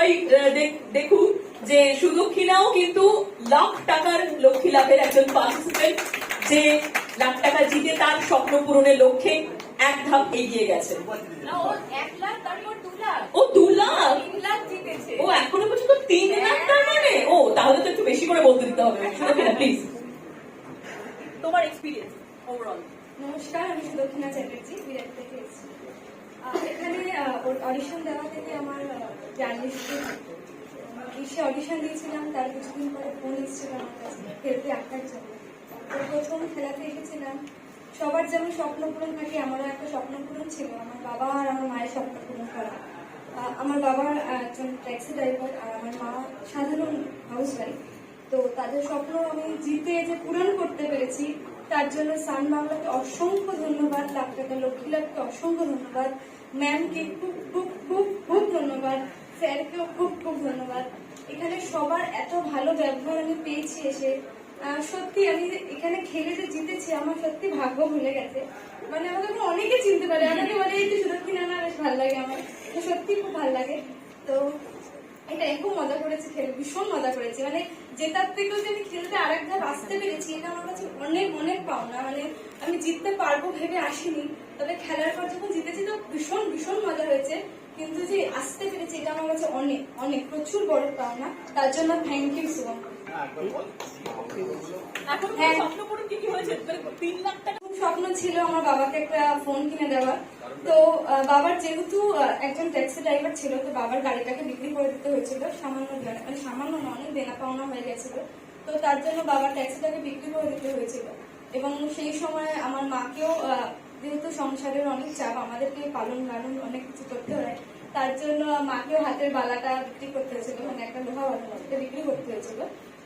সবাই দেখুন যে সুদক্ষিণাও কিন্তু লাখ টাকার লক্ষ্মী লাভের একজন পার্টিসিপেন্ট, যে লাখ টাকা জিতে তার স্বপ্ন পূরণের লক্ষ্যে এক ধাপ এগিয়ে গেছে। ও 2 লাখ জিতেছে। ও এখনো পর্যন্ত 3 লাখ, তার মানে ও তাহলে তো একটু বেশি করে বলতে দিতে হবে। সুদক্ষিণা প্লিজ তোমার এক্সপিরিয়েন্স ওভারঅল। নমস্কার, আমি সুদক্ষিণা চ্যাটার্জি, বিরাট থেকে এসেছি। এখানে অডিশন দেওয়া থেকে আমার জার্নালিস্ট অডিশন দিয়েছিলাম, তার কিছুদিন পরে ফোন এসেছিল আমার কাছে খেলতে আঁকার জন্য। প্রথম খেলাতে এসেছিলাম। সবার যেমন স্বপ্ন পূরণ থাকে, আমারও একটা স্বপ্ন পূরণ ছিল, আমার বাবা আর আমার মায়ের স্বপ্ন পূরণ করা। আমার বাবা একজন ট্যাক্সি ড্রাইভার আর আমার মা সাধারণ হাউস ওয়াইফ। তো তাদের স্বপ্ন আমি জিতে যে পূরণ করতে পেরেছি, তার জন্য সান বাংলাকে অসংখ্য ধন্যবাদ, লাখ টাকা লক্ষ্মী লাভকে অসংখ্য ধন্যবাদ, ম্যামকে খুব খুব খুব খুব ধন্যবাদ, স্যারকেও খুব খুব ধন্যবাদ। এখানে সবার এত ভালো ব্যবহার আমি পেয়েছি এসে। সত্যি আমি এখানে খেলে যে জিতেছি, আমার সত্যি ভাগ্য ভুলে গেছে। মানে আমাকে অনেকে চিনতে পারে, আমাকে বলে এই যে সুদক্ষিণা না, বেশ ভালো লাগে আমার, সত্যি খুব ভালো লাগে। তো এটা খুব মজা করেছি, খেলে ভীষণ মজা করেছি। মানে জেতার থেকেও যে আমি খেলতে আরেক ধাপ আসতে পেরেছি, এটা আমার কাছে অনেক অনেক পাওনা। মানে আমি জিততে পারবো ভেবে আসিনি, তবে খেলার পর যখন জিতেছি তো ভীষণ ভীষণ মজা হয়েছে। কিন্তু যে আসতে পেরেছি, এটা আমার কাছে অনেক অনেক প্রচুর বড় পাওনা। তার জন্য থ্যাংক ইউ শুভম। স্বপ্ন ছিল আমার বাবাকে একটা ফোন কিনে দেওয়ার। তো বাবার যেহেতু একজন ট্যাক্সি ড্রাইভার ছিল, তো বাবার গাড়িটাকে বিক্রি করে দিতে হয়েছিল, সামান্য অনেক দেনা পাওনা হয়ে গেছিল। তো তার জন্য বাবার ট্যাক্সিটাকে বিক্রি করে দিতে হয়েছিল। এবং সেই সময় আমার মাকেও, যেহেতু সংসারের অনেক চাপ, আমাদেরকে পালন লালন অনেক কিছু করতে হয়, তার জন্য মাকেও হাতের বালাটা বিক্রি করতে হয়েছিল, মানে একটা লোহা বালা বিক্রি করতে হয়েছিল।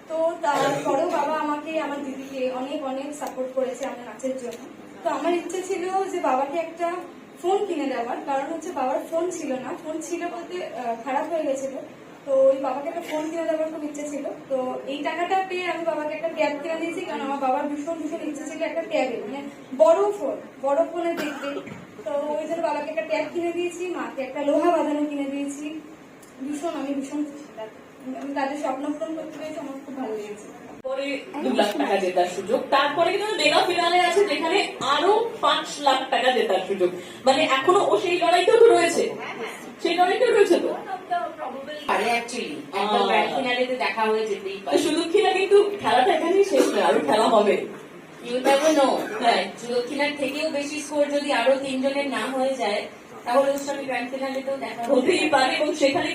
তো তারপরেও বাবা আমাকে, আমার দিদিকে অনেক অনেক সাপোর্ট করেছে আমার নাচের জন্য। তো আমার ইচ্ছে ছিল যে বাবাকে একটা ফোন কিনে দেওয়ার, কারণ হচ্ছে বাবার ফোন ছিল না, ফোন ছিল বলতে খারাপ হয়ে গেছিল। তো ওই বাবাকে একটা ফোন কিনে দেওয়ার খুব ইচ্ছে ছিল। তো এই টাকাটা পেয়ে আমি বাবাকে একটা ট্যাব কিনে দিয়েছি, কারণ আমার বাবার ভীষণ ভীষণ ইচ্ছে ছিল একটা ট্যাবে, মানে বড় ফোনে দেখতে। তো ওই জন্য বাবাকে একটা ট্যাব কিনে দিয়েছি, মাকে একটা লোহা বাঁধানো কিনে দিয়েছি। আমি ভীষণ খুশি, আমি তাদের স্বপ্ন পূরণ করতে পেরেছি, আমার খুব ভালো লেগেছে। পরে 2 লাখ টাকা জেতার সুযোগ, তারপরে কিন্তু মেগা ফিনালে আছে যেখানে আরো 5 লাখ টাকা জেতার সুযোগ। মানে এখনো ও সেই লড়াইতেও তো রয়েছে, সেই লড়াইতেও রয়েছে। তো দেখা হয়ে যেতেই পারে। সুদক্ষিণা কিন্তু খেলাটা এখানেই শেষ নয়, আরো খেলা হবে। সুদক্ষিণার থেকেও বেশি স্কোর যদি আরো 3 জনের না হয়ে যায়, তাহলে গ্র্যান্ড ফিনালেতেও দেখা হতেই পারে, এবং সেখানে